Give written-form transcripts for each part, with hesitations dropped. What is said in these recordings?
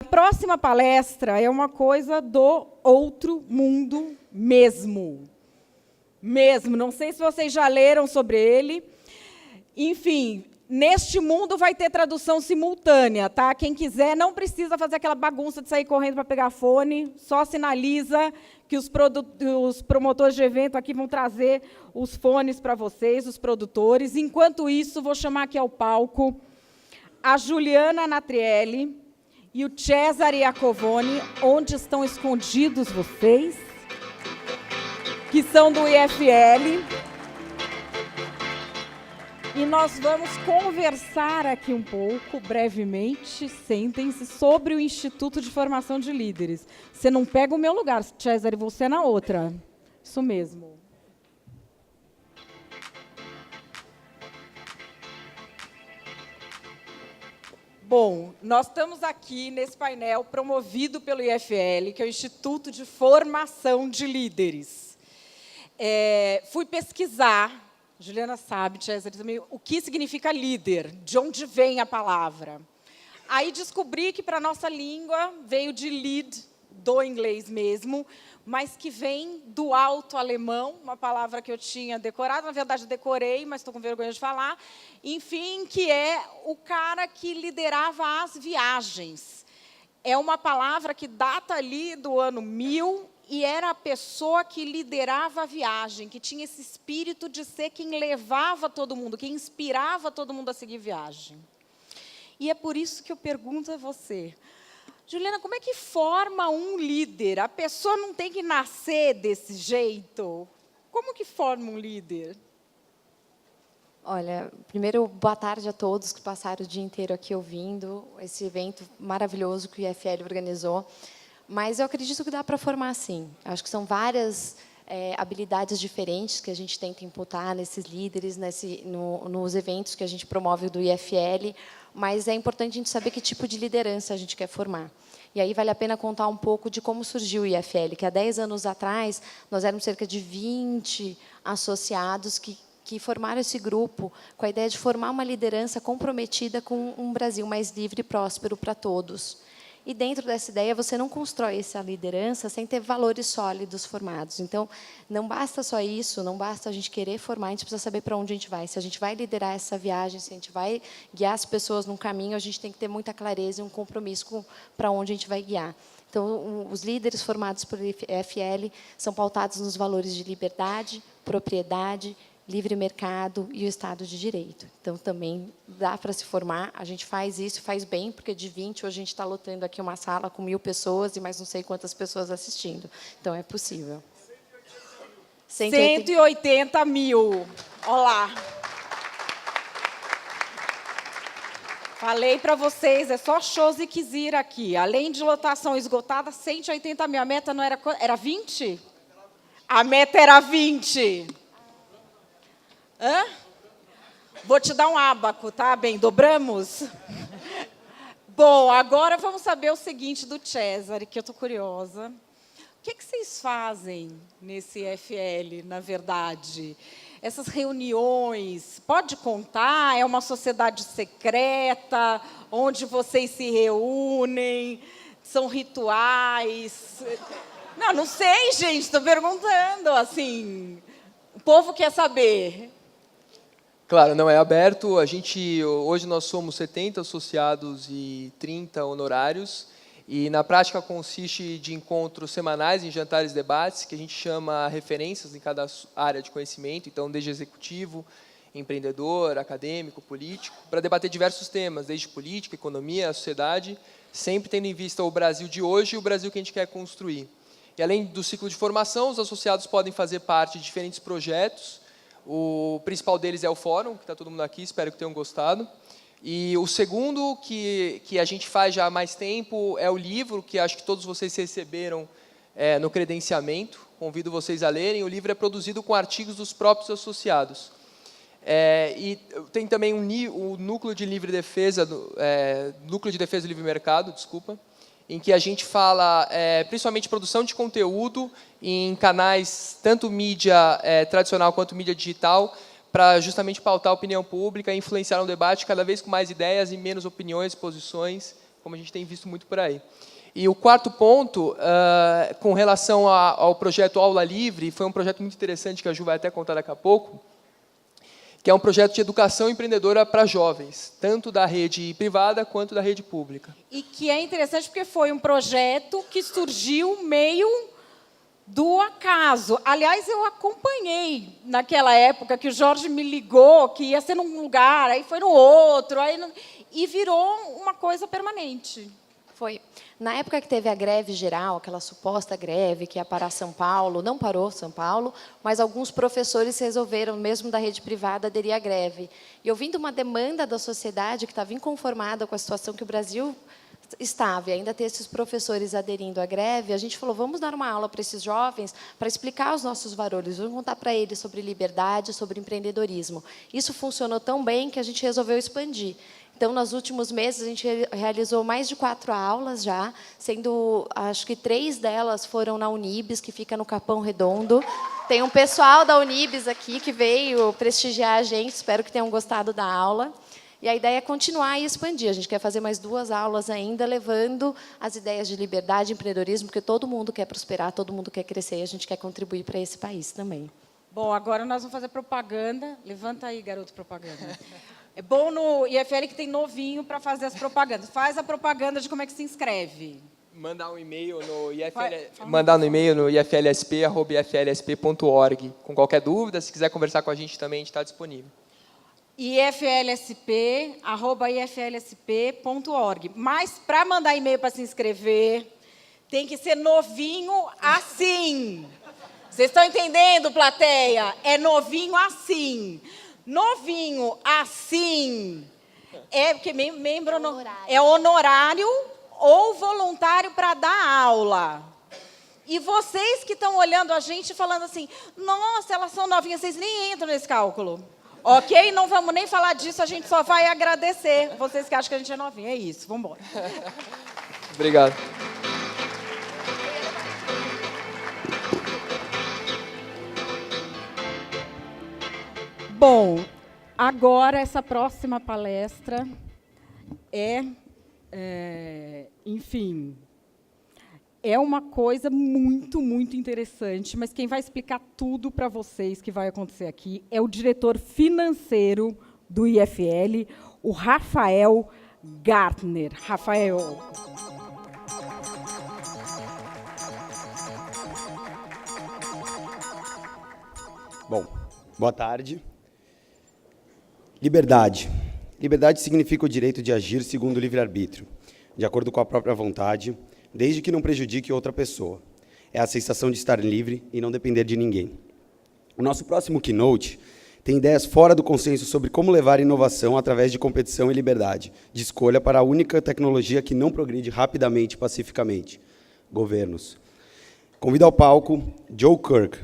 A próxima palestra é uma coisa do outro mundo mesmo. Mesmo. Não sei se vocês já leram sobre ele. Enfim, neste mundo vai ter tradução simultânea, tá? Quem quiser não precisa fazer aquela bagunça de sair correndo para pegar fone, só sinaliza que os promotores de evento aqui vão trazer os fones para vocês, os produtores. Enquanto isso, vou chamar aqui ao palco a Juliana Natrielli e o Cesare Iacovoni. Onde estão escondidos vocês? Que são do IFL. E nós vamos conversar aqui um pouco, brevemente, sentem-se, sobre o Instituto de Formação de Líderes. Você não pega o meu lugar, Cesare, você é na outra. Isso mesmo. Bom, nós estamos aqui nesse painel promovido pelo IFL, que é o Instituto de Formação de Líderes. Fui pesquisar, Juliana sabe, Cesare também, o que significa líder, de onde vem a palavra. Aí descobri que, para a nossa língua, veio de lead, do inglês mesmo, mas que vem do alto alemão, uma palavra que eu tinha decorado, na verdade decorei, mas estou com vergonha de falar, enfim, que é o cara que liderava as viagens. É uma palavra que data ali do ano 1000, e era a pessoa que liderava a viagem, que tinha esse espírito de ser quem levava todo mundo, quem inspirava todo mundo a seguir viagem. E é por isso que eu pergunto a você, Juliana, como é que forma um líder? A pessoa não tem que nascer desse jeito? Como que forma um líder? Olha, primeiro, boa tarde a todos que passaram o dia inteiro aqui ouvindo esse evento maravilhoso que o IFL organizou. Mas eu acredito que dá para formar, sim. Acho que são várias habilidades diferentes que a gente tenta imputar nesses líderes, nos eventos que a gente promove do IFL, mas é importante a gente saber que tipo de liderança a gente quer formar. E aí vale a pena contar um pouco de como surgiu o IFL, que há 10 anos atrás, nós éramos cerca de 20 associados que formaram esse grupo com a ideia de formar uma liderança comprometida com um Brasil mais livre e próspero para todos. E, dentro dessa ideia, você não constrói essa liderança sem ter valores sólidos formados. Então, não basta só isso, não basta a gente querer formar, a gente precisa saber para onde a gente vai. Se a gente vai liderar essa viagem, se a gente vai guiar as pessoas num caminho, a gente tem que ter muita clareza e um compromisso para onde a gente vai guiar. Então, os líderes formados pelo IFL são pautados nos valores de liberdade, propriedade, livre mercado e o Estado de Direito. Então, também dá para se formar. A gente faz isso, faz bem, porque de 20, hoje a gente está lotando aqui uma sala com 1000 pessoas e mais não sei quantas pessoas assistindo. Então, é possível. 180 mil. Olá. Falei para vocês, é só shows e quisir aqui. Além de lotação esgotada, 180 mil. A meta não era... Era 20? A meta era 20. Hã? Vou te dar um ábaco, tá? Bem, dobramos? Bom, agora vamos saber o seguinte do Cesare, que eu estou curiosa. O que vocês fazem nesse IFL, na verdade? Essas reuniões, pode contar? É uma sociedade secreta, onde vocês se reúnem? São rituais? Não sei, gente, estou perguntando, assim. O povo quer saber. Claro, não é aberto. Hoje nós somos 70 associados e 30 honorários. E, na prática, consiste de encontros semanais em jantares e debates, que a gente chama referências em cada área de conhecimento, então, desde executivo, empreendedor, acadêmico, político, para debater diversos temas, desde política, economia, sociedade, sempre tendo em vista o Brasil de hoje e o Brasil que a gente quer construir. E, além do ciclo de formação, os associados podem fazer parte de diferentes projetos. O principal deles é o Fórum, que está todo mundo aqui, espero que tenham gostado. E o segundo, que a gente faz já há mais tempo, é o livro, que acho que todos vocês receberam no credenciamento. Convido vocês a lerem. O livro é produzido com artigos dos próprios associados. E tem também o Núcleo de Livre Defesa, Núcleo de Defesa do Livre Mercado, desculpa, em que a gente fala principalmente produção de conteúdo em canais, tanto mídia tradicional quanto mídia digital, para justamente pautar a opinião pública e influenciar no debate cada vez com mais ideias e menos opiniões, posições como a gente tem visto muito por aí. E o quarto ponto, com relação ao projeto Aula Livre, foi um projeto muito interessante, que a Ju vai até contar daqui a pouco, que é um projeto de educação empreendedora para jovens, tanto da rede privada quanto da rede pública. E que é interessante porque foi um projeto que surgiu meio do acaso. Aliás, eu acompanhei naquela época que o Jorge me ligou, que ia ser num lugar, aí foi no outro, e virou uma coisa permanente. Foi. Na época que teve a greve geral, aquela suposta greve que ia parar São Paulo, não parou São Paulo, mas alguns professores resolveram, mesmo da rede privada, aderir à greve. E ouvindo uma demanda da sociedade que estava inconformada com a situação que o Brasil estava, e ainda ter esses professores aderindo à greve, a gente falou, vamos dar uma aula para esses jovens para explicar os nossos valores, vamos contar para eles sobre liberdade, sobre empreendedorismo. Isso funcionou tão bem que a gente resolveu expandir. Então, nos últimos meses, a gente realizou mais de 4 aulas já, sendo, acho que 3 delas foram na Unibis, que fica no Capão Redondo. Tem um pessoal da Unibis aqui que veio prestigiar a gente, espero que tenham gostado da aula. E a ideia é continuar e expandir. A gente quer fazer mais 2 aulas ainda, levando as ideias de liberdade e empreendedorismo, porque todo mundo quer prosperar, todo mundo quer crescer, e a gente quer contribuir para esse país também. Bom, agora nós vamos fazer propaganda. Levanta aí, garoto, propaganda. É bom no IFL que tem novinho para fazer as propagandas. Faz a propaganda de como é que se inscreve. Mandar um e-mail no ifl.ifl-sp@ifl-sp.org. Com qualquer dúvida, se quiser conversar com a gente também, a gente está disponível. ifl-sp@ifl-sp.org. Mas para mandar e-mail para se inscrever, tem que ser novinho assim. Vocês estão entendendo, plateia? É novinho assim. Novinho assim é porque membro é honorário ou voluntário para dar aula. E vocês que estão olhando a gente falando assim, nossa, elas são novinhas, vocês nem entram nesse cálculo. Ok? Não vamos nem falar disso, a gente só vai agradecer. Vocês que acham que a gente é novinha, é isso, vamos embora. Obrigado. Bom, agora essa próxima palestra enfim, é uma coisa muito, muito interessante, mas quem vai explicar tudo para vocês que vai acontecer aqui é o diretor financeiro do IFL, o Rafael Gartner. Rafael. Bom, boa tarde. Liberdade. Liberdade significa o direito de agir segundo o livre-arbítrio, de acordo com a própria vontade, desde que não prejudique outra pessoa. É a sensação de estar livre e não depender de ninguém. O nosso próximo Keynote tem ideias fora do consenso sobre como levar inovação através de competição e liberdade, de escolha para a única tecnologia que não progride rapidamente e pacificamente: governos. Convido ao palco Joe Quirk,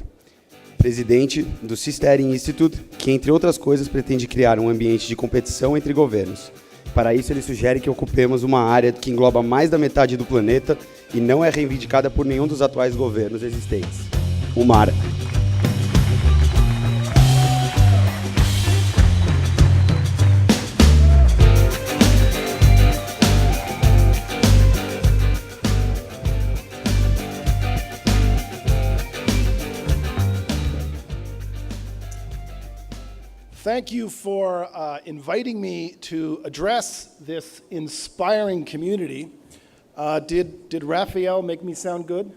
presidente do Systering Institute, que, entre outras coisas, pretende criar um ambiente de competição entre governos. Para isso, ele sugere que ocupemos uma área que engloba mais da metade do planeta e não é reivindicada por nenhum dos atuais governos existentes: o mar. Thank you for inviting me to address this inspiring community. Did Raphael make me sound good?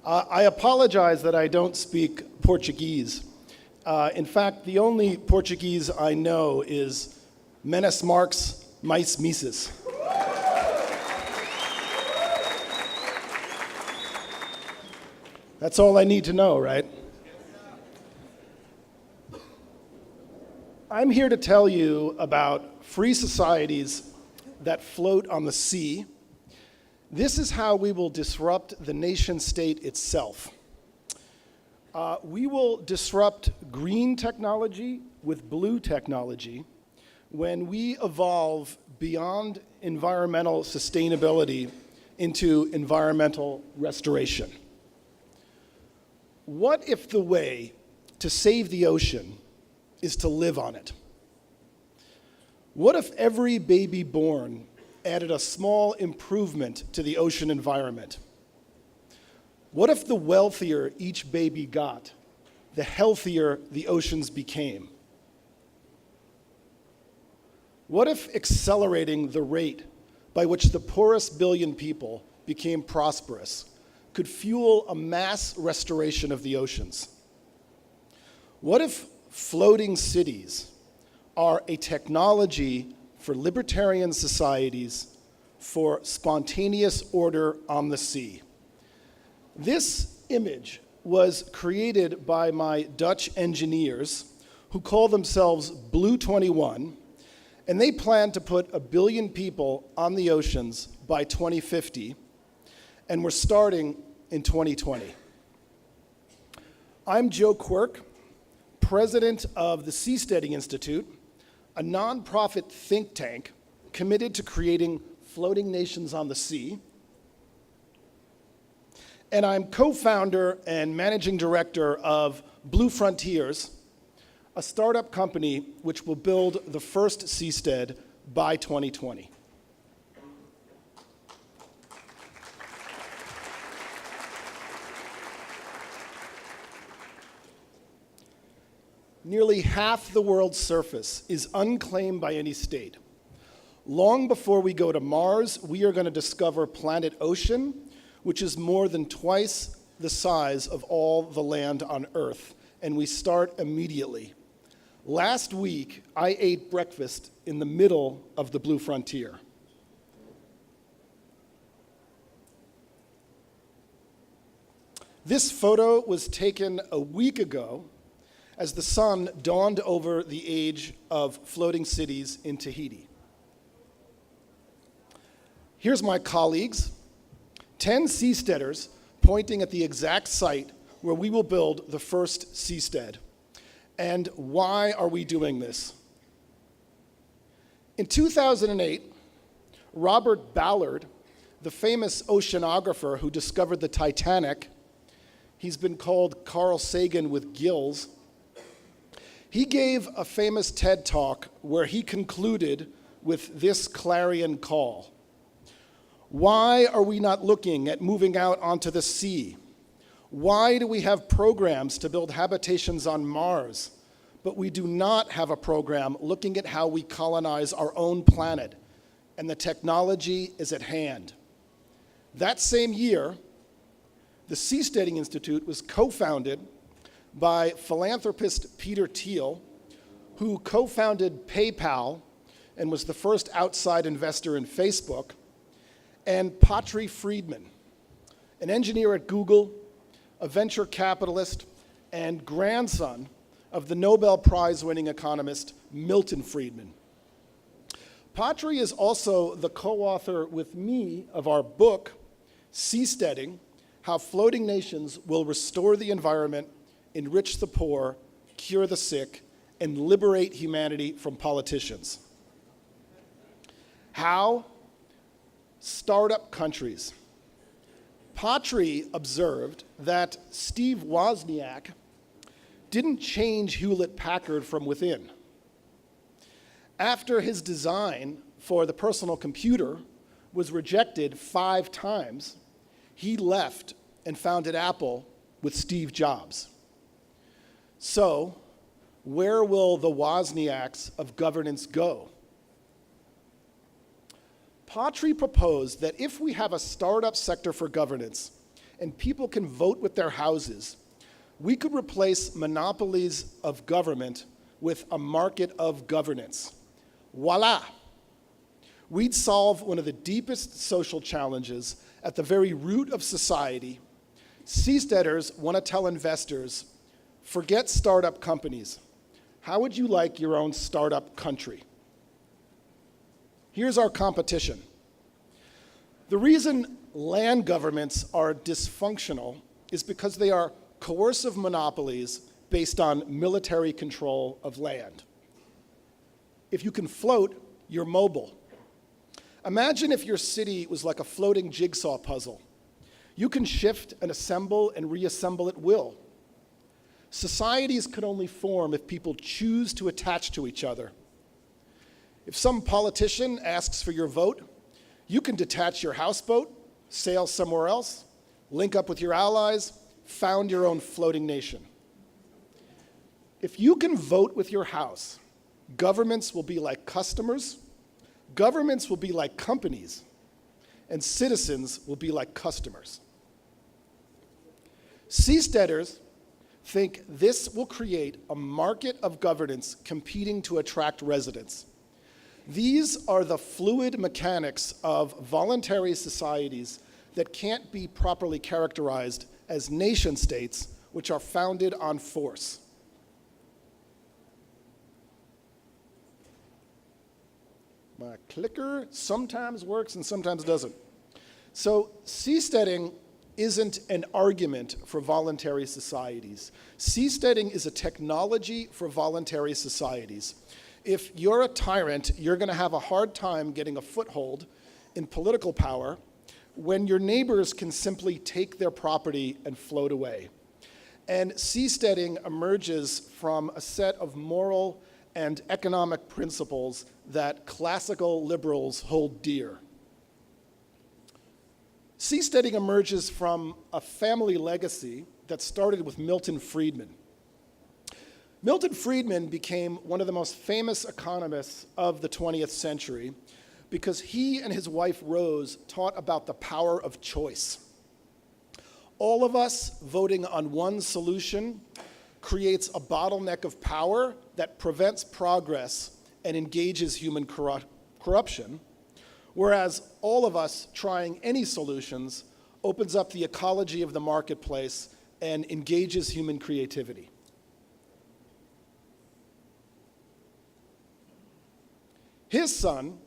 I apologize that I don't speak Portuguese. In fact, the only Portuguese I know is Menes Marx Mais Mises. That's all I need to know, right? I'm here to tell you about free societies that float on the sea. This is how we will disrupt the nation state itself. We will disrupt green technology with blue technology when we evolve beyond environmental sustainability into environmental restoration. What if the way to save the ocean is to live on it? What if every baby born added a small improvement to the ocean environment? What if the wealthier each baby got, the healthier the oceans became? What if accelerating the rate by which the poorest billion people became prosperous could fuel a mass restoration of the oceans? What if floating cities are a technology for libertarian societies for spontaneous order on the sea? This image was created by my Dutch engineers who call themselves Blue 21, and they plan to put 1 billion people on the oceans by 2050, and we're starting in 2020. I'm Joe Quirk, president of the Seasteading Institute, a nonprofit think tank committed to creating floating nations on the sea. And I'm co-founder and managing director of Blue Frontiers, a startup company which will build the first seastead by 2020. Nearly half the world's surface is unclaimed by any state. Long before we go to Mars, we are going to discover planet Ocean, which is more than twice the size of all the land on Earth, and we start immediately. Last week, I ate breakfast in the middle of the Blue Frontier. This photo was taken a week ago as the sun dawned over the age of floating cities in Tahiti. Here's my colleagues, 10 seasteaders pointing at the exact site where we will build the first seastead. And why are we doing this? In 2008, Robert Ballard, the famous oceanographer who discovered the Titanic, he's been called Carl Sagan with gills, he gave a famous TED Talk where he concluded with this clarion call. Why are we not looking at moving out onto the sea? Why do we have programs to build habitations on Mars, but we do not have a program looking at how we colonize our own planet? And the technology is at hand. That same year, the Seasteading Institute was co-founded by philanthropist Peter Thiel, who co-founded PayPal and was the first outside investor in Facebook, and Patri Friedman, an engineer at Google, a venture capitalist, and grandson of the Nobel Prize-winning economist Milton Friedman. Patri is also the co-author with me of our book, Seasteading: How Floating Nations Will Restore the Environment, Enrich the Poor, Cure the Sick, and Liberate Humanity from Politicians. How? Startup countries. Patri observed that Steve Wozniak didn't change Hewlett-Packard from within. After his design for the personal computer was rejected 5 times, he left and founded Apple with Steve Jobs. So, where will the Wozniaks of governance go? Patri proposed that if we have a startup sector for governance and people can vote with their houses, we could replace monopolies of government with a market of governance. Voila! We'd solve one of the deepest social challenges at the very root of society. Seasteaders want to tell investors, forget startup companies. How would you like your own startup country? Here's our competition. The reason land governments are dysfunctional is because they are coercive monopolies based on military control of land. If you can float, you're mobile. Imagine if your city was like a floating jigsaw puzzle. You can shift and assemble and reassemble at will. Societies can only form if people choose to attach to each other. If some politician asks for your vote, You can detach your houseboat, sail somewhere else, link up with your allies, found your own floating nation. If you can vote with your house, governments will be like customers, governments will be like companies, and citizens will be like customers. Seasteaders think this will create a market of governance competing to attract residents. These are the fluid mechanics of voluntary societies that can't be properly characterized as nation states, which are founded on force. My clicker sometimes works and sometimes doesn't. So seasteading isn't an argument for voluntary societies. Seasteading is a technology for voluntary societies. If you're a tyrant, you're going to have a hard time getting a foothold in political power when your neighbors can simply take their property and float away. And seasteading emerges from a set of moral and economic principles that classical liberals hold dear. Seasteading emerges from a family legacy that started with Milton Friedman. Milton Friedman became one of the most famous economists of the 20th century because he and his wife Rose taught about the power of choice. All of us voting on one solution creates a bottleneck of power that prevents progress and engages human corruption, whereas all of us trying any solutions opens up the ecology of the marketplace and engages human creativity. His son,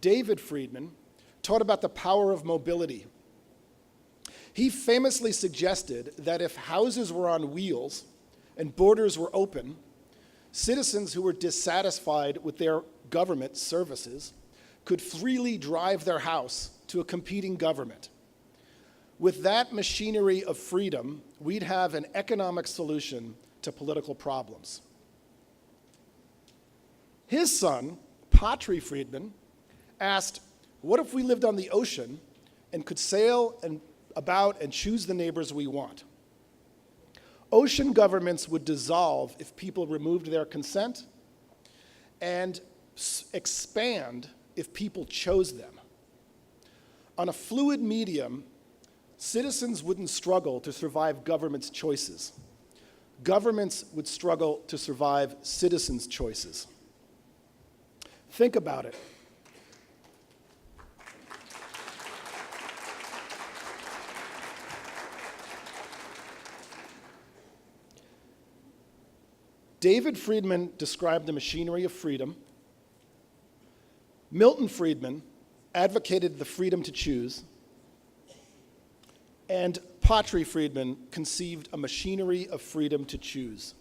David Friedman, taught about the power of mobility. He famously suggested that if houses were on wheels and borders were open, citizens who were dissatisfied with their government services could freely drive their house to a competing government. With that machinery of freedom, we'd have an economic solution to political problems. His son, Patry Friedman, asked, what if we lived on the ocean and could sail about and choose the neighbors we want? Ocean governments would dissolve if people removed their consent and expand if people chose them. On a fluid medium, citizens wouldn't struggle to survive government's choices. Governments would struggle to survive citizens' choices. Think about it. David Friedman described the machinery of freedom. Milton Friedman advocated the freedom to choose. And Patry Friedman conceived a machinery of freedom to choose.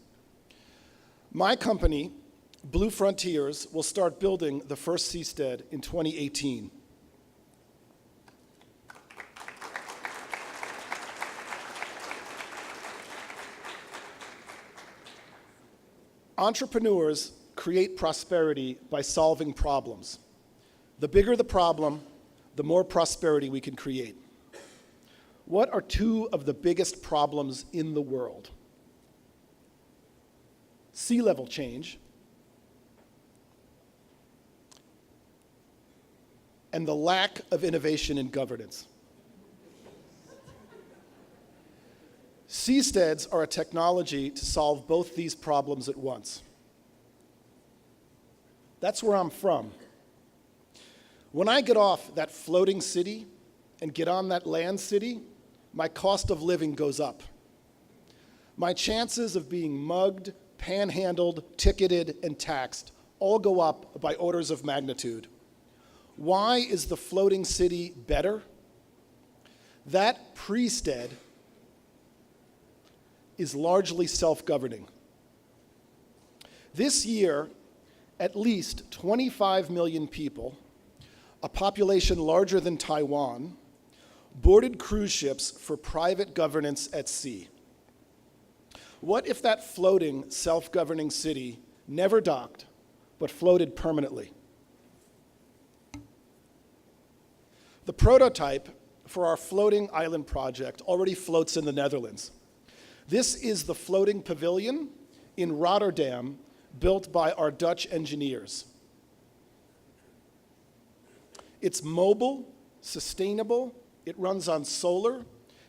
My company, Blue Frontiers, will start building the first seastead in 2018. Entrepreneurs create prosperity by solving problems. The bigger the problem, the more prosperity we can create. What are two of the biggest problems in the world? Sea level change and the lack of innovation in governance. Seasteads are a technology to solve both these problems at once. That's where I'm from. When I get off that floating city and get on that land city, my cost of living goes up. My chances of being mugged, panhandled, ticketed, and taxed all go up by orders of magnitude. Why is the floating city better? That pre-stead is largely self-governing. This year, at least 25 million people, a population larger than Taiwan, boarded cruise ships for private governance at sea. What if that floating, self-governing city never docked, but floated permanently? The prototype for our floating island project already floats in the Netherlands. This is the floating pavilion in Rotterdam, built by our Dutch engineers. It's mobile, sustainable, it runs on solar,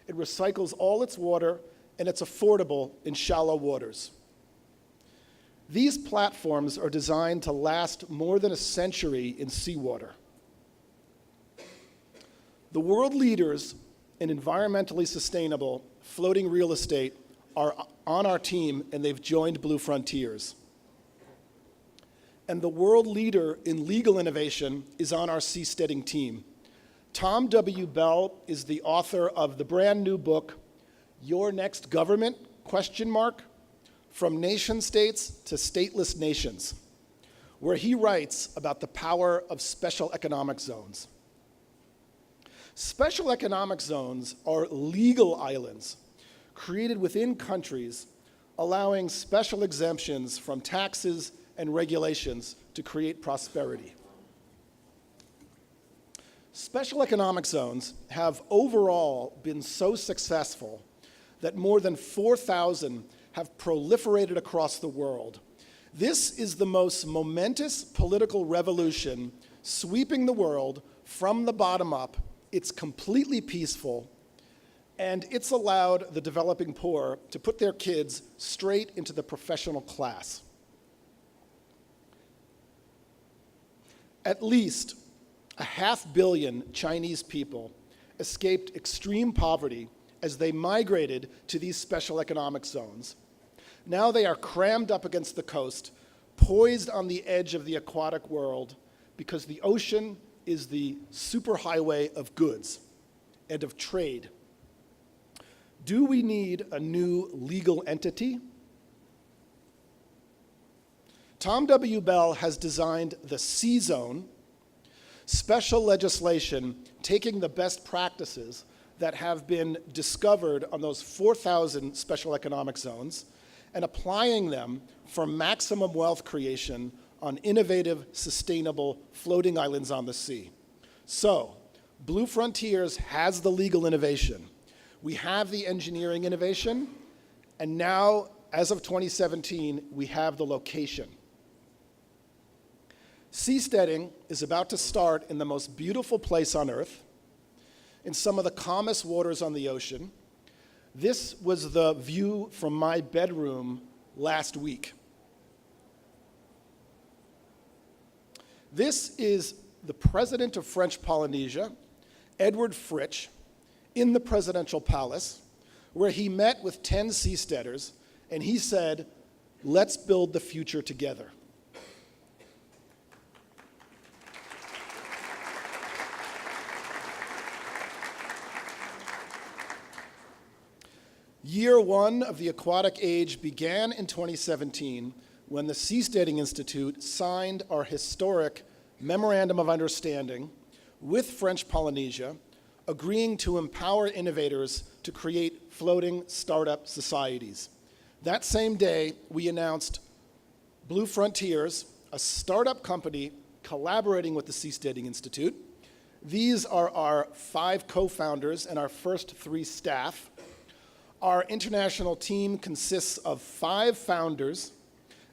it recycles all its water, and it's affordable in shallow waters. These platforms are designed to last more than a century in seawater. The world leaders in environmentally sustainable floating real estate are on our team, and they've joined Blue Frontiers. And the world leader in legal innovation is on our seasteading team. Tom W. Bell is the author of the brand new book, Your Next Government, ? From Nation States to Stateless Nations, where he writes about the power of special economic zones. Special economic zones are legal islands created within countries, allowing special exemptions from taxes and regulations to create prosperity. Special economic zones have overall been so successful that more than 4,000 have proliferated across the world. This is the most momentous political revolution sweeping the world from the bottom up. It's completely peaceful, and it's allowed the developing poor to put their kids straight into the professional class. At least 500 million Chinese people escaped extreme poverty as they migrated to these special economic zones. Now they are crammed up against the coast, poised on the edge of the aquatic world, because the ocean is the superhighway of goods and of trade. Do we need a new legal entity? Tom W. Bell has designed the Sea Zone, special legislation taking the best practices that have been discovered on those 4,000 special economic zones and applying them for maximum wealth creation on innovative, sustainable floating islands on the sea. So, Blue Frontiers has the legal innovation. We have the engineering innovation, and now, as of 2017, we have the location. Seasteading is about to start in the most beautiful place on Earth, in some of the calmest waters on the ocean. This was the view from my bedroom last week. This is the president of French Polynesia, Edward Fritsch, in the presidential palace, where he met with 10 seasteaders, and he said, "Let's build the future together." Year one of the aquatic age began in 2017 when the Seasteading Institute signed our historic Memorandum of Understanding with French Polynesia, agreeing to empower innovators to create floating startup societies. That same day, we announced Blue Frontiers, a startup company collaborating with the Seasteading Institute. These are our 5 co-founders and our first 3 staff. Our international team consists of 5 founders,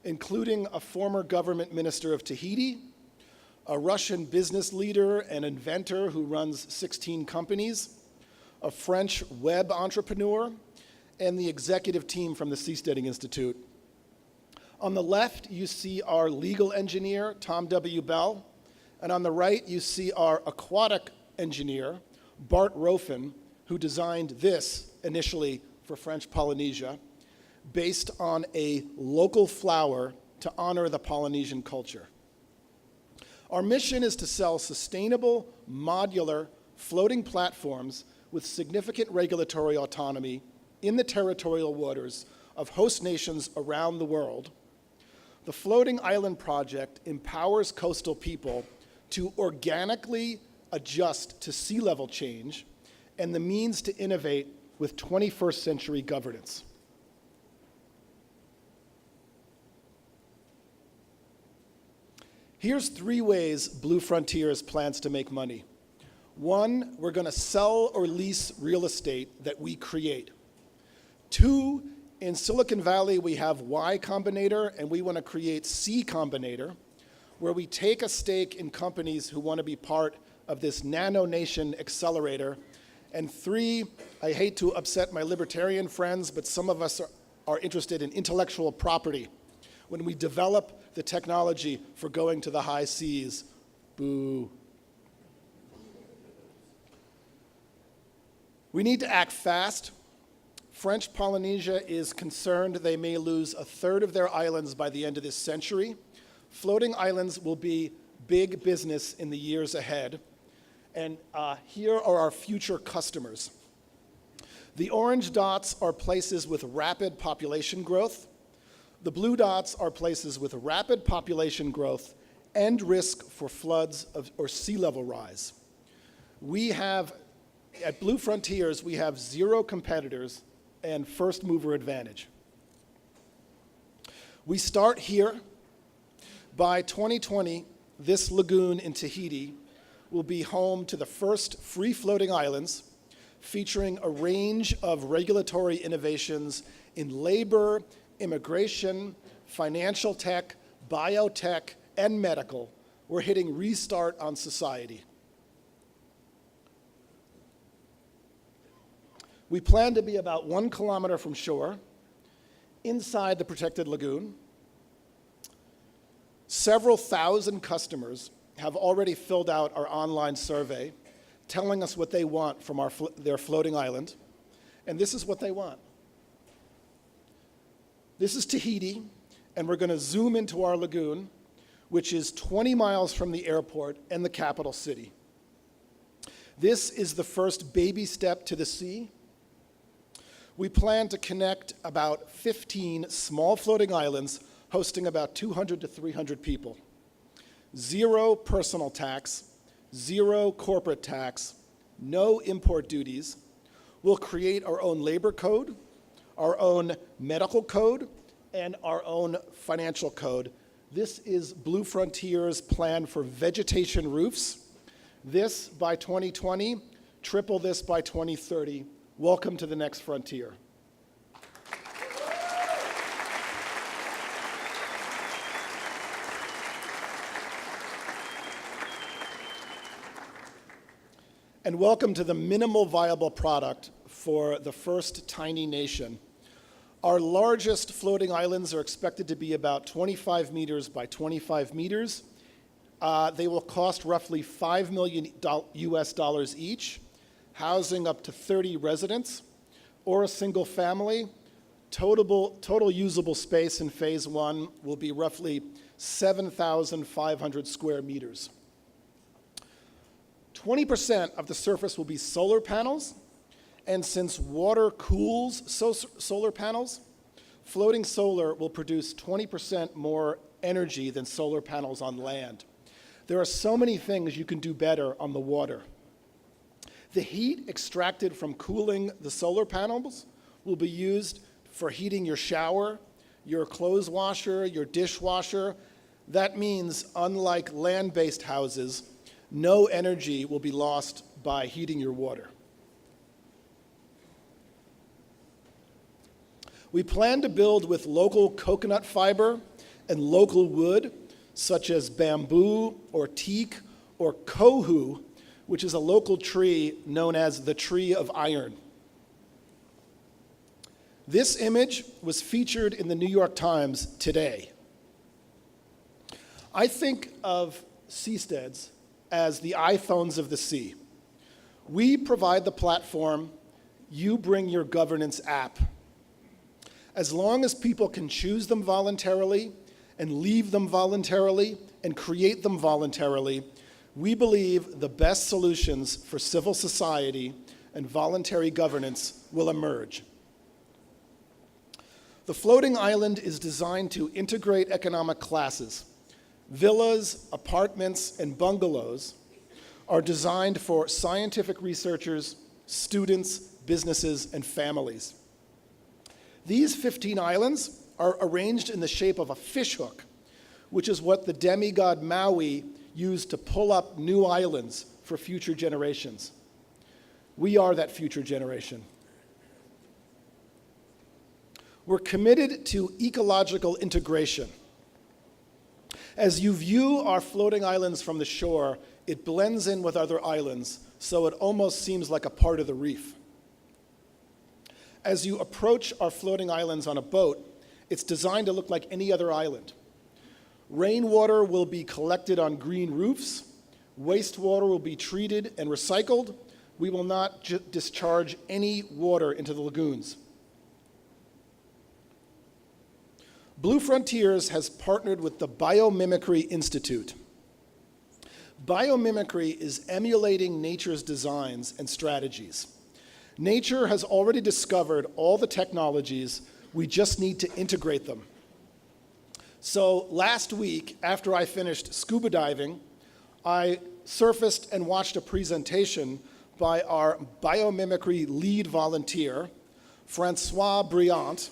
including a former government minister of Tahiti, a Russian business leader and inventor who runs 16 companies, a French web entrepreneur, and the executive team from the Seasteading Institute. On the left, you see our legal engineer, Tom W. Bell, and on the right, you see our aquatic engineer, Bart Rofen, who designed this initially for French Polynesia, based on a local flower to honor the Polynesian culture. Our mission is to sell sustainable, modular, floating platforms with significant regulatory autonomy in the territorial waters of host nations around the world. The Floating Island Project empowers coastal people to organically adjust to sea level change and the means to innovate with 21st century governance. Here's 3 ways Blue Frontiers plans to make money. One, we're going to sell or lease real estate that we create. Two, in Silicon Valley, we have Y Combinator, and we want to create C Combinator, where we take a stake in companies who want to be part of this nano nation accelerator. And three, I hate to upset my libertarian friends, but some of us are interested in intellectual property. When we develop the technology for going to the high seas, boo. We need to act fast. French Polynesia is concerned they may lose a third of their islands by the end of this century. Floating islands will be big business in the years ahead. And here are our future customers. The orange dots are places with rapid population growth. The blue dots are places with rapid population growth and risk for floods or sea level rise. We have, at Blue Frontiers, we have 0 competitors and first mover advantage. We start here. By 2020, this lagoon in Tahiti will be home to the first free-floating islands, featuring a range of regulatory innovations in labor, immigration, financial tech, biotech, and medical. We're hitting restart on society. We plan to be about 1 kilometer from shore, inside the protected lagoon. Several thousand customers have already filled out our online survey, telling us what they want from their floating island. And this is what they want. This is Tahiti, and we're going to zoom into our lagoon, which is 20 miles from the airport and the capital city. This is the first baby step to the sea. We plan to connect about 15 small floating islands hosting about 200 to 300 people. 0 personal tax, 0 corporate tax, no import duties. We'll create our own labor code, our own medical code, and our own financial code. This is Blue Frontier's plan for vegetation roofs. This by 2020, triple this by 2030. Welcome to the next frontier. And welcome to the minimal viable product for the first tiny nation. Our largest floating islands are expected to be about 25 meters by 25 meters. They will cost roughly $5 million US dollars each, housing up to 30 residents or a single family. Total usable space in phase 1 will be roughly 7,500 square meters. 20% of the surface will be solar panels, and since water cools solar panels, floating solar will produce 20% more energy than solar panels on land. There are so many things you can do better on the water. The heat extracted from cooling the solar panels will be used for heating your shower, your clothes washer, your dishwasher. That means, unlike land-based houses, no energy will be lost by heating your water. We plan to build with local coconut fiber and local wood, such as bamboo or teak or kohu, which is a local tree known as the tree of iron. This image was featured in the New York Times today. I think of seasteads as the iPhones of the sea. We provide the platform, you bring your governance app. As long as people can choose them voluntarily and leave them voluntarily and create them voluntarily, we believe the best solutions for civil society and voluntary governance will emerge. The floating island is designed to integrate economic classes. Villas, apartments, and bungalows are designed for scientific researchers, students, businesses, and families. These 15 islands are arranged in the shape of a fishhook, which is what the demigod Maui used to pull up new islands for future generations. We are that future generation. We're committed to ecological integration. As you view our floating islands from the shore, it blends in with other islands, so it almost seems like a part of the reef. As you approach our floating islands on a boat, it's designed to look like any other island. Rainwater will be collected on green roofs. Wastewater will be treated and recycled. We will not discharge any water into the lagoons. Blue Frontiers has partnered with the Biomimicry Institute. Biomimicry is emulating nature's designs and strategies. Nature has already discovered all the technologies, we just need to integrate them. So last week, after I finished scuba diving, I surfaced and watched a presentation by our biomimicry lead volunteer, Francois Briant,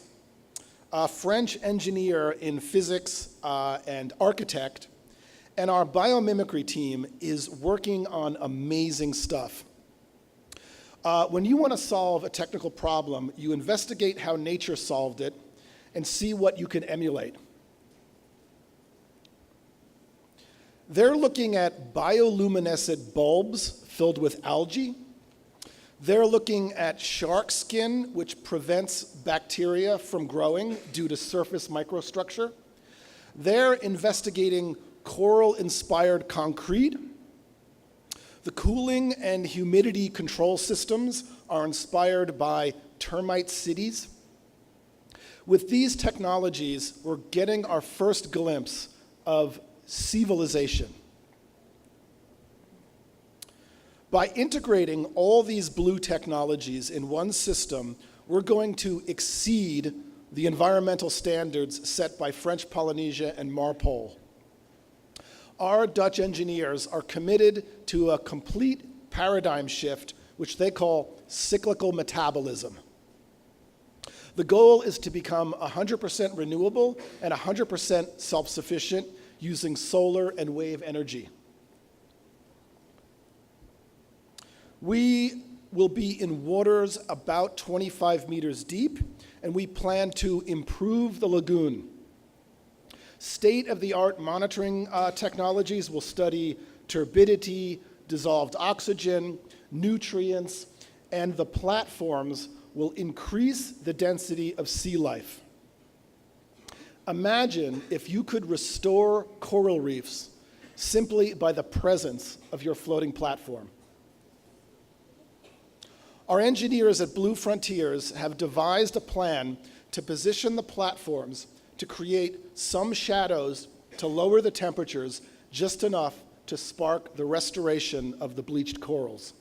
a French engineer in physics and architect, and our biomimicry team is working on amazing stuff. When you want to solve a technical problem, you investigate how nature solved it and see what you can emulate. They're looking at bioluminescent bulbs filled with algae. They're looking at shark skin, which prevents bacteria from growing due to surface microstructure. They're investigating coral-inspired concrete. The cooling and humidity control systems are inspired by termite cities. With these technologies, we're getting our first glimpse of civilization. By integrating all these blue technologies in one system, we're going to exceed the environmental standards set by French Polynesia and Marpole. Our Dutch engineers are committed to a complete paradigm shift, which they call cyclical metabolism. The goal is to become 100% renewable and 100% self-sufficient using solar and wave energy. We will be in waters about 25 meters deep, and we plan to improve the lagoon. State-of-the-art monitoring technologies will study turbidity, dissolved oxygen, nutrients, and the platforms will increase the density of sea life. Imagine if you could restore coral reefs simply by the presence of your floating platform. Our engineers at Blue Frontiers have devised a plan to position the platforms to create some shadows to lower the temperatures just enough to spark the restoration of the bleached corals.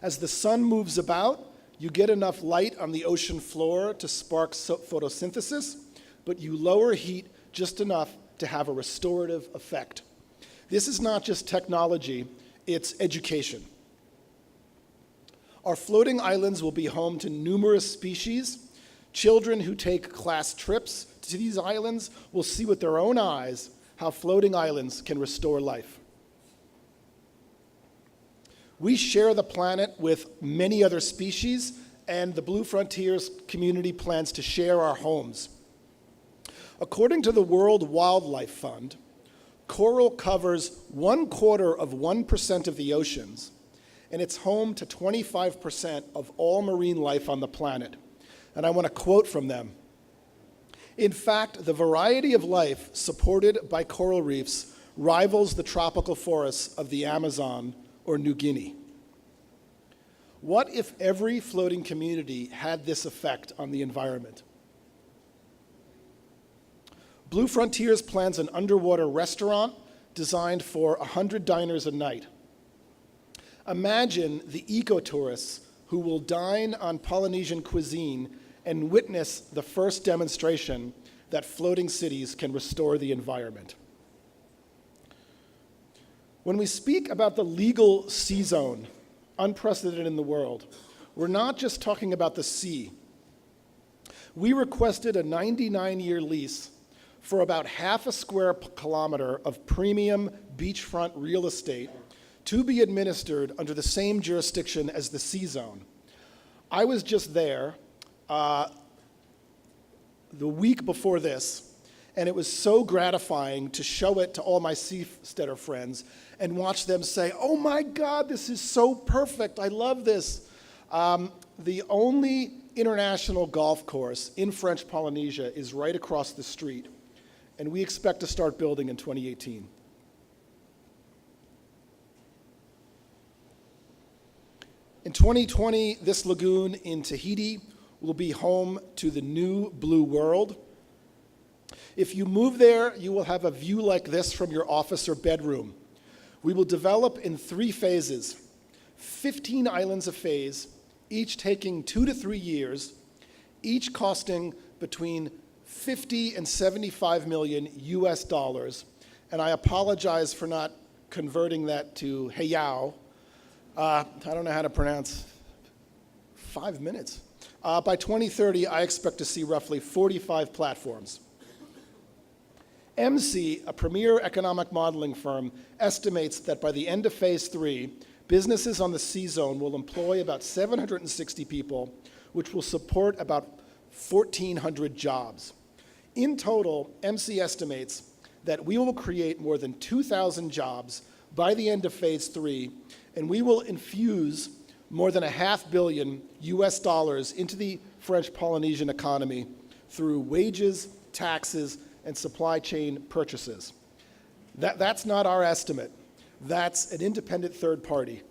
As the sun moves about, you get enough light on the ocean floor to spark photosynthesis, but you lower heat just enough to have a restorative effect. This is not just technology, it's education. Our floating islands will be home to numerous species. Children who take class trips to these islands will see with their own eyes how floating islands can restore life. We share the planet with many other species, and the Blue Frontiers community plans to share our homes. According to the World Wildlife Fund, coral covers 1/4% of the oceans, and it's home to 25% of all marine life on the planet. And I want to quote from them. In fact, the variety of life supported by coral reefs rivals the tropical forests of the Amazon or New Guinea. What if every floating community had this effect on the environment? Blue Frontiers plans an underwater restaurant designed for 100 diners a night. Imagine the ecotourists who will dine on Polynesian cuisine and witness the first demonstration that floating cities can restore the environment. When we speak about the legal sea zone, unprecedented in the world, we're not just talking about the sea. We requested a 99-year lease for about half a square kilometer of premium beachfront real estate to be administered under the same jurisdiction as the C zone. I was just there the week before this, and it was so gratifying to show it to all my seasteader friends and watch them say, "Oh my God, this is so perfect, I love this." The only international golf course in French Polynesia is right across the street, and we expect to start building in 2018. In 2020, this lagoon in Tahiti will be home to the new Blue World. If you move there, you will have a view like this from your office or bedroom. We will develop in 3 phases, 15 islands a phase, each taking 2 to 3 years, each costing between 50 and 75 million US dollars. And I apologize for not converting that to Heiau. I don't know how to pronounce 5 minutes. By 2030, I expect to see roughly 45 platforms. MC, a premier economic modeling firm, estimates that by the end of phase 3, businesses on the C zone will employ about 760 people, which will support about 1,400 jobs. In total, MC estimates that we will create more than 2,000 jobs by the end of phase 3, and we will infuse more than $500 million US dollars into the French Polynesian economy through wages, taxes, and supply chain purchases. That's not our estimate. That's an independent third party.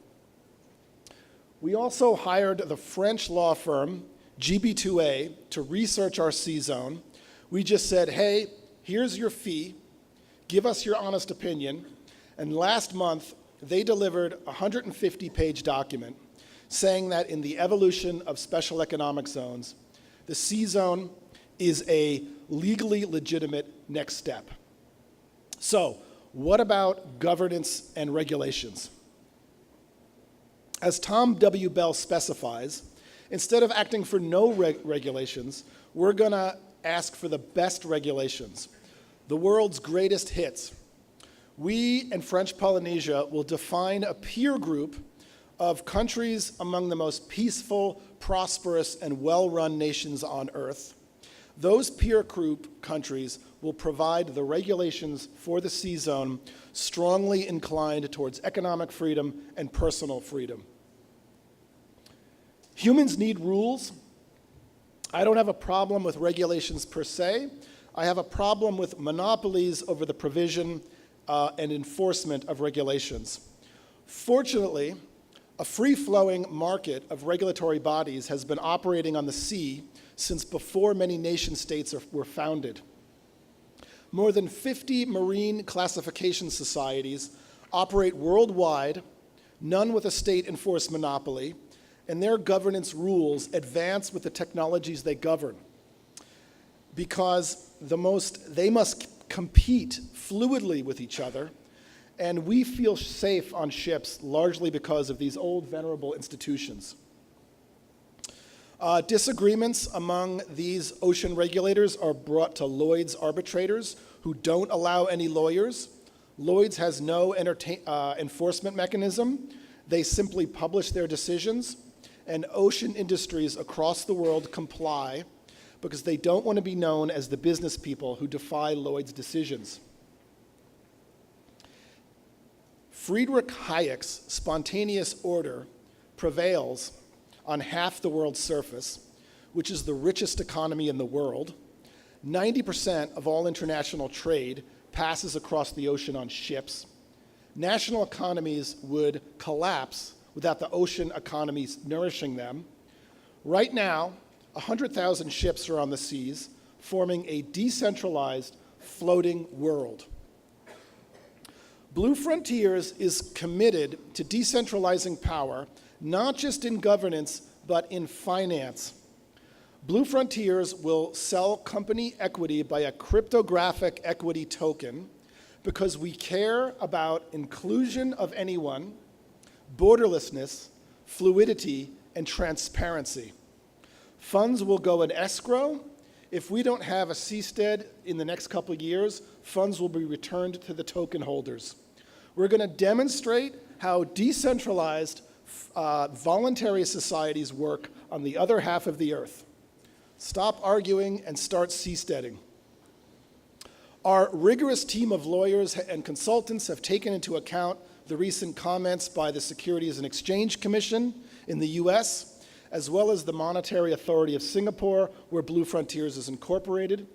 We also hired the French law firm GB2A to research our C zone. We just said, hey, here's your fee, give us your honest opinion. And last month, they delivered a 150-page document saying that in the evolution of special economic zones, the C zone is a legally legitimate next step. So, what about governance and regulations? As Tom W. Bell specifies, instead of acting for no regulations, we're going to ask for the best regulations, the world's greatest hits. We in French Polynesia will define a peer group of countries among the most peaceful, prosperous, and well-run nations on Earth. Those peer group countries will provide the regulations for the C zone strongly inclined towards economic freedom and personal freedom. Humans need rules. I don't have a problem with regulations per se. I have a problem with monopolies over the provision and enforcement of regulations. Fortunately, a free-flowing market of regulatory bodies has been operating on the sea since before many nation states were founded. More than 50 marine classification societies operate worldwide, none with a state-enforced monopoly, and their governance rules advance with the technologies they govern. Because they must compete fluidly with each other, and we feel safe on ships largely because of these old, venerable institutions. Disagreements among these ocean regulators are brought to Lloyd's arbitrators, who don't allow any lawyers. Lloyd's has no enforcement mechanism. They simply publish their decisions, and ocean industries across the world comply because they don't want to be known as the business people who defy Lloyd's decisions. Friedrich Hayek's spontaneous order prevails on half the world's surface, which is the richest economy in the world. 90% of all international trade passes across the ocean on ships. National economies would collapse without the ocean economies nourishing them. Right now, 100,000 ships are on the seas, forming a decentralized, floating world. Blue Frontiers is committed to decentralizing power, not just in governance, but in finance. Blue Frontiers will sell company equity by a cryptographic equity token because we care about inclusion of anyone, borderlessness, fluidity, and transparency. Funds will go in escrow. If we don't have a seastead in the next couple of years, funds will be returned to the token holders. We're going to demonstrate how decentralized voluntary societies work on the other half of the earth. Stop arguing and start seasteading. Our rigorous team of lawyers and consultants have taken into account the recent comments by the Securities and Exchange Commission in the US, as well as the Monetary Authority of Singapore, where Blue Frontiers is incorporated.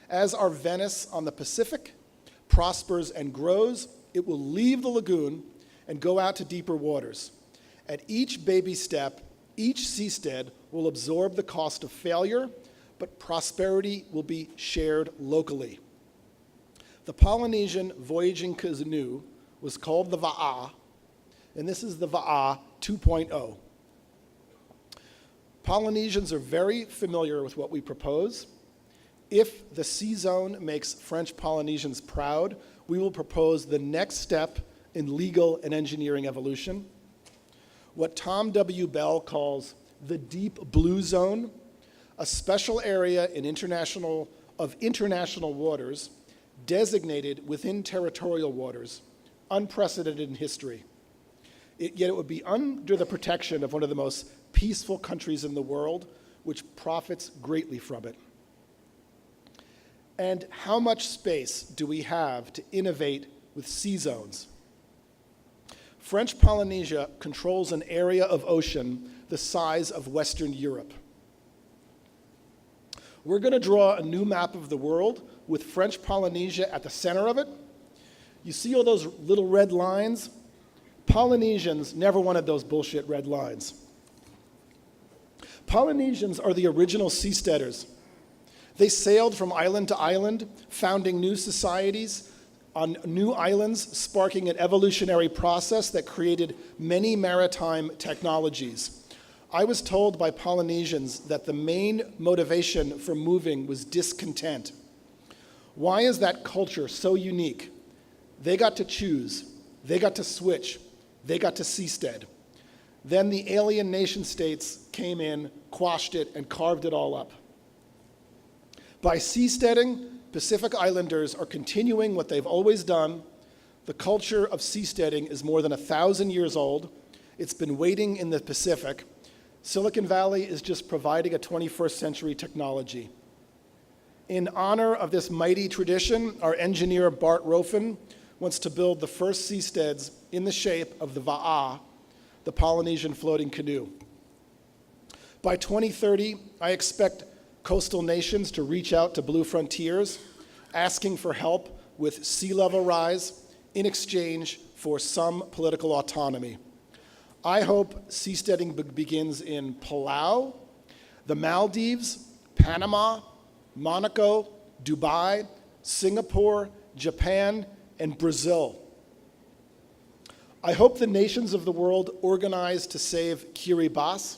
As our Venice on the Pacific prospers and grows, it will leave the lagoon and go out to deeper waters. At each baby step, each seastead will absorb the cost of failure, but prosperity will be shared locally. The Polynesian voyaging canoe was called the Va'a, and this is the Va'a 2.0. Polynesians are very familiar with what we propose. If the sea zone makes French Polynesians proud, we will propose the next step in legal and engineering evolution. What Tom W. Bell calls the deep blue zone, a special area in international waters designated within territorial waters, unprecedented in history. Yet it would be under the protection of one of the most peaceful countries in the world, which profits greatly from it. And how much space do we have to innovate with sea zones? French Polynesia controls an area of ocean the size of Western Europe. We're going to draw a new map of the world with French Polynesia at the center of it. You see all those little red lines? Polynesians never wanted those bullshit red lines. Polynesians are the original seasteaders. They sailed from island to island, founding new societies on new islands, sparking an evolutionary process that created many maritime technologies. I was told by Polynesians that the main motivation for moving was discontent. Why is that culture so unique? They got to choose, they got to switch, they got to seastead. Then the alien nation states came in, quashed it, and carved it all up. By seasteading, Pacific Islanders are continuing what they've always done. The culture of seasteading is more than 1,000 years old. It's been waiting in the Pacific. Silicon Valley is just providing a 21st century technology. In honor of this mighty tradition, our engineer Bart Rofin wants to build the first seasteads in the shape of the Va'a, the Polynesian floating canoe. By 2030, I expect coastal nations to reach out to Blue Frontiers, asking for help with sea level rise in exchange for some political autonomy. I hope seasteading begins in Palau, the Maldives, Panama, Monaco, Dubai, Singapore, Japan, and Brazil. I hope the nations of the world organize to save Kiribati,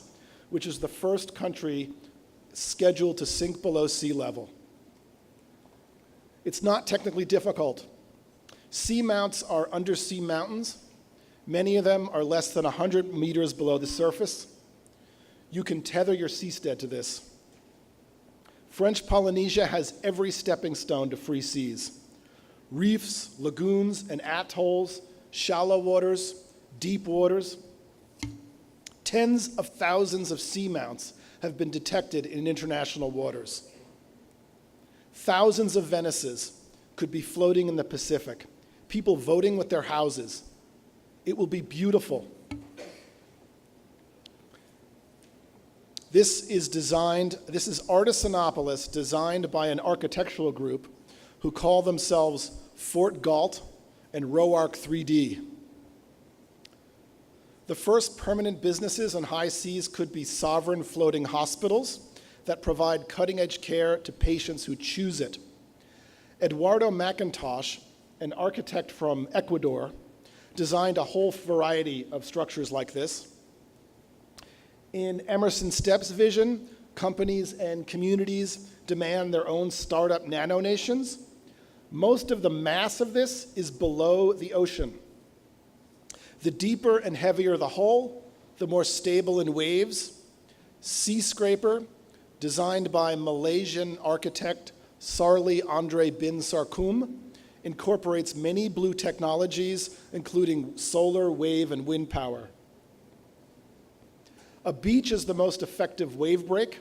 which is the first country scheduled to sink below sea level. It's not technically difficult. Seamounts are undersea mountains. Many of them are less than 100 meters below the surface. You can tether your seastead to this. French Polynesia has every stepping stone to free seas. Reefs, lagoons, and atolls, shallow waters, deep waters. Tens of thousands of seamounts have been detected in international waters. Thousands of Venices could be floating in the Pacific, people voting with their houses. It will be beautiful. This is Artisanopolis, designed by an architectural group who call themselves Fort Galt and Roark 3D. The first permanent businesses on high seas could be sovereign floating hospitals that provide cutting-edge care to patients who choose it. Eduardo McIntosh, an architect from Ecuador, designed a whole variety of structures like this. In Emerson Stepp's vision, companies and communities demand their own startup nano-nations. Most of the mass of this is below the ocean. The deeper and heavier the hull, the more stable in waves. Sea Scraper, designed by Malaysian architect Sarli Andre bin Sarkum incorporates many blue technologies, including solar, wave, and wind power. A beach is the most effective wave break.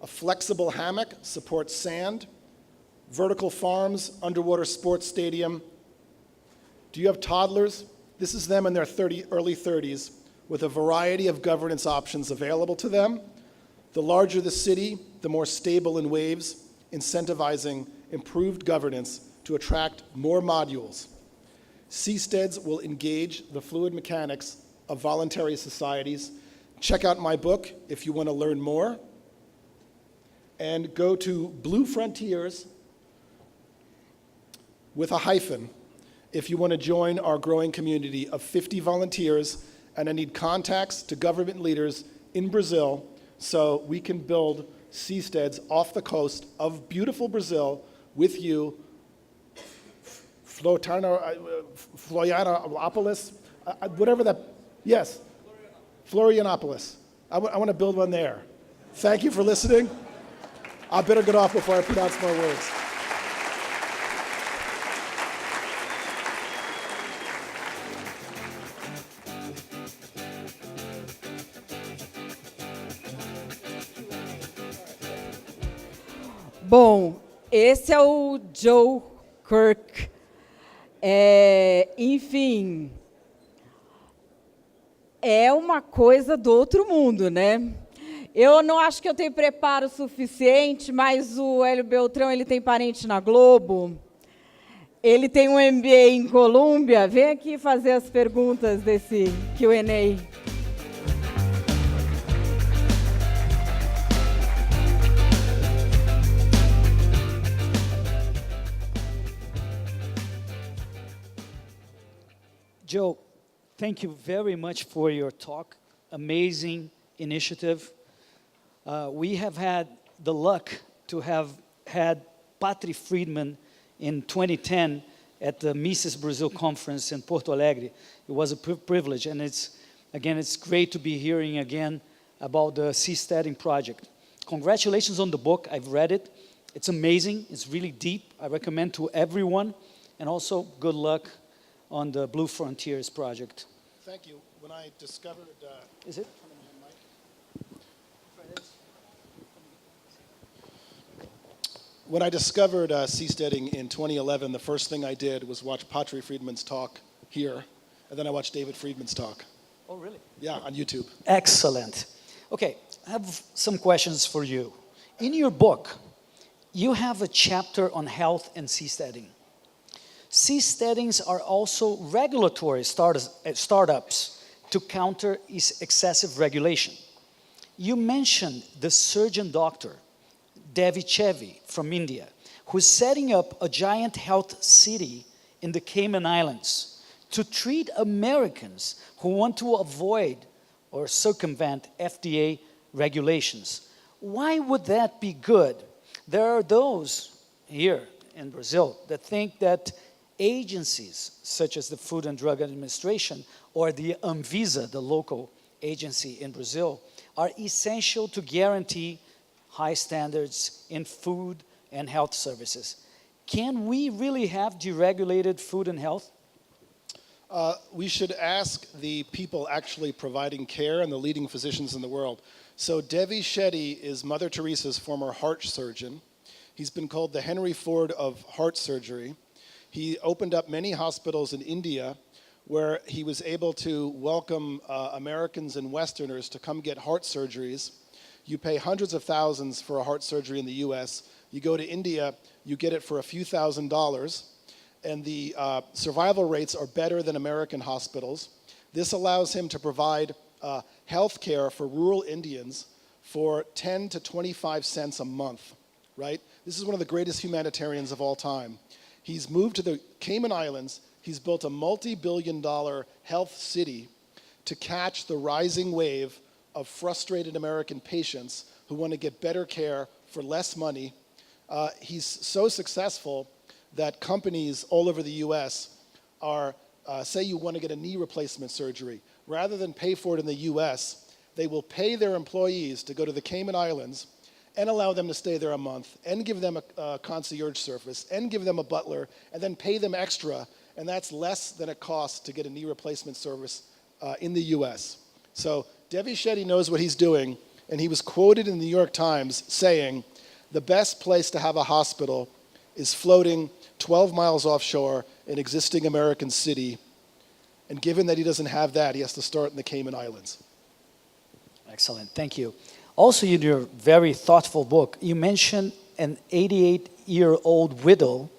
A flexible hammock supports sand. Vertical farms, underwater sports stadium. Do you have toddlers? This is them in their early 30s with a variety of governance options available to them. The larger the city, the more stable in waves, incentivizing improved governance to attract more modules. Seasteads will engage the fluid mechanics of voluntary societies. Check out my book if you want to learn more. And go to Blue Frontiers with a hyphen if you want to join our growing community of 50 volunteers, and I need contacts to government leaders in Brazil so we can build seasteads off the coast of beautiful Brazil with you. Florianopolis, whatever that, yes, Florianopolis. I want to build one there. Thank you for listening. I better get off before I pronounce my words. Bom, esse é o Joe Quirk. Enfim, é uma coisa do outro mundo, né? Eu não acho que eu tenho preparo suficiente, mas o Hélio Beltrão, ele tem parente na Globo, ele tem um MBA em Colômbia. Vem aqui fazer as perguntas desse Q&A. Joe, thank you very much for your talk. Amazing initiative. We have had the luck to have had Patri Friedman in 2010 at the Mises Brazil conference in Porto Alegre. It was a privilege, and it's great to be hearing again about the seasteading project. Congratulations on the book. I've read it. It's amazing. It's really deep. I recommend to everyone, and also good luck on the Blue Frontiers project. Thank you. When I discovered... Is it? When I discovered seasteading in 2011, the first thing I did was watch Patri Friedman's talk here, and then I watched David Friedman's talk. Oh, really? Yeah, on YouTube. Excellent. Okay, I have some questions for you. In your book, you have a chapter on health and seasteading. Seasteadings are also regulatory startups to counter excessive regulation. You mentioned the surgeon doctor, Devi Chevi from India, who's setting up a giant health city in the Cayman Islands to treat Americans who want to avoid or circumvent FDA regulations. Why would that be good? There are those here in Brazil that think that agencies such as the Food and Drug Administration or the Anvisa, the local agency in Brazil, are essential to guarantee high standards in food and health services. Can we really have deregulated food and health? We should ask the people actually providing care and the leading physicians in the world. So Devi Shetty is Mother Teresa's former heart surgeon. He's been called the Henry Ford of heart surgery. He opened up many hospitals in India where he was able to welcome Americans and Westerners to come get heart surgeries. You pay hundreds of thousands for a heart surgery in the US. You go to India, you get it for a few $1,000s, and the survival rates are better than American hospitals. This allows him to provide health care for rural Indians for 10 to 25 cents a month, right? This is one of the greatest humanitarians of all time. He's moved to the Cayman Islands. He's built a multi-billion-dollar health city to catch the rising wave of frustrated American patients who want to get better care for less money. He's so successful that companies all over the US are, say you want to get a knee replacement surgery, rather than pay for it in the US, they will pay their employees to go to the Cayman Islands and allow them to stay there a month, and give them a concierge service, and give them a butler, and then pay them extra, and that's less than it costs to get a knee replacement service in the US. So Devi Shetty knows what he's doing, and he was quoted in the New York Times saying, the best place to have a hospital is floating 12 miles offshore in an existing American city, and given that he doesn't have that, he has to start in the Cayman Islands. Excellent, thank you. Also, in your very thoughtful book, you mentioned an 88-year-old widow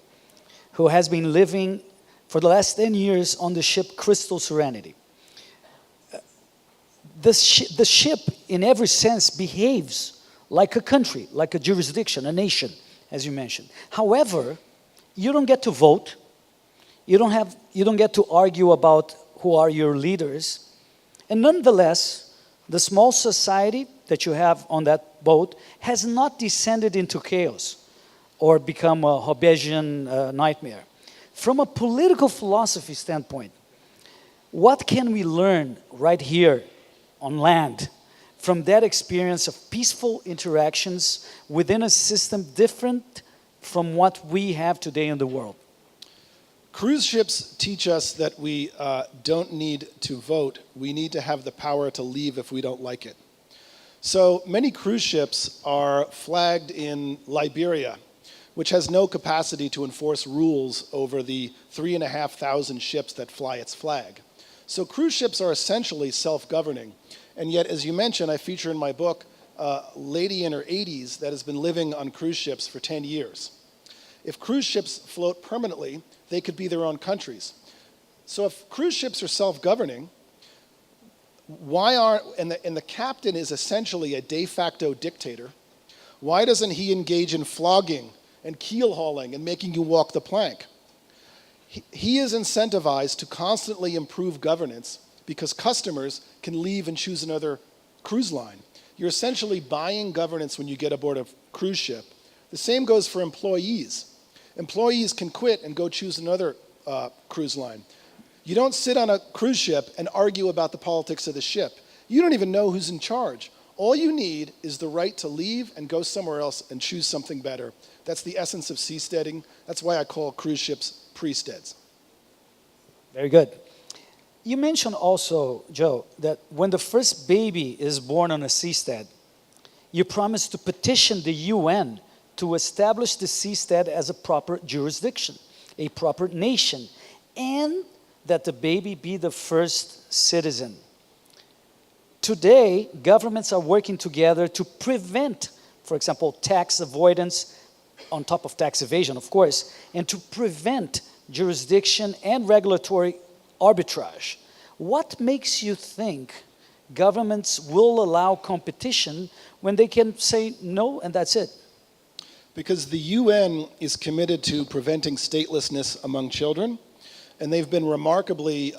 who has been living for the last 10 years on the ship Crystal Serenity. The ship, in every sense, behaves like a country, like a jurisdiction, a nation, as you mentioned. However, you don't get to vote. You don't get to argue about who are your leaders. And nonetheless, the small society that you have on that boat has not descended into chaos or become a Hobbesian nightmare. From a political philosophy standpoint, what can we learn right here on land from that experience of peaceful interactions within a system different from what we have today in the world? Cruise ships teach us that we don't need to vote. We need to have the power to leave if we don't like it. So many cruise ships are flagged in Liberia, which has no capacity to enforce rules over the 3,500 ships that fly its flag. So cruise ships are essentially self-governing. And yet, as you mentioned, I feature in my book a lady in her 80s that has been living on cruise ships for 10 years. If cruise ships float permanently, they could be their own countries. So if cruise ships are self-governing, and the captain is essentially a de facto dictator, why doesn't he engage in flogging and keel hauling and making you walk the plank? He is incentivized to constantly improve governance because customers can leave and choose another cruise line. You're essentially buying governance when you get aboard a cruise ship. The same goes for employees. Employees can quit and go choose another cruise line. You don't sit on a cruise ship and argue about the politics of the ship. You don't even know who's in charge. All you need is the right to leave and go somewhere else and choose something better. That's the essence of seasteading. That's why I call cruise ships pre-steads. Very good. You mentioned also, Joe, that when the first baby is born on a seastead, you promise to petition the UN to establish the seastead as a proper jurisdiction, a proper nation, and that the baby be the first citizen. Today, governments are working together to prevent, for example, tax avoidance, on top of tax evasion, of course, and to prevent jurisdiction and regulatory arbitrage. What makes you think governments will allow competition when they can say no and that's it? Because the UN is committed to preventing statelessness among children, and they've been remarkably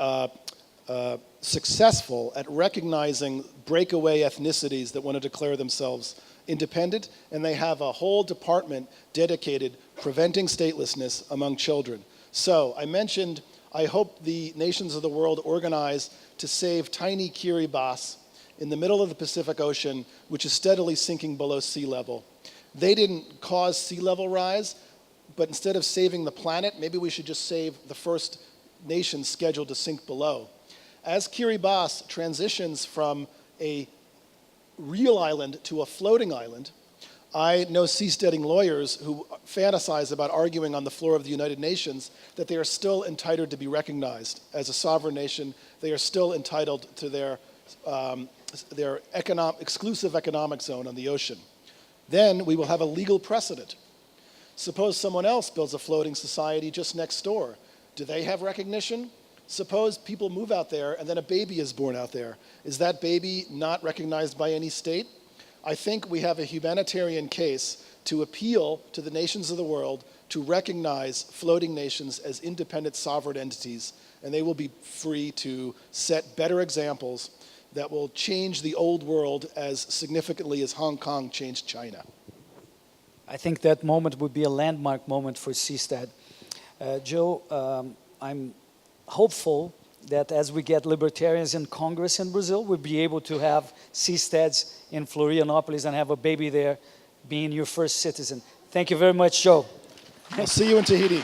successful at recognizing breakaway ethnicities that want to declare themselves independent, and they have a whole department dedicated preventing statelessness among children. So I mentioned, I hope the nations of the world organize to save tiny Kiribati in the middle of the Pacific Ocean, which is steadily sinking below sea level. They didn't cause sea level rise, but instead of saving the planet, maybe we should just save the first nation scheduled to sink below. As Kiribati transitions from a real island to a floating island, I know seasteading lawyers who fantasize about arguing on the floor of the United Nations that they are still entitled to be recognized as a sovereign nation. They are still entitled to their exclusive economic zone on the ocean. Then we will have a legal precedent. Suppose someone else builds a floating society just next door. Do they have recognition? Suppose people move out there and then a baby is born out there. Is that baby not recognized by any state? I think we have a humanitarian case to appeal to the nations of the world to recognize floating nations as independent sovereign entities, and they will be free to set better examples that will change the old world as significantly as Hong Kong changed China. I think that moment would be a landmark moment for seastead. Joe, I'm hopeful that as we get libertarians in Congress in Brazil, we'll be able to have seasteads in Florianopolis and have a baby there being your first citizen. Thank you very much, Joe. I'll see you in Tahiti.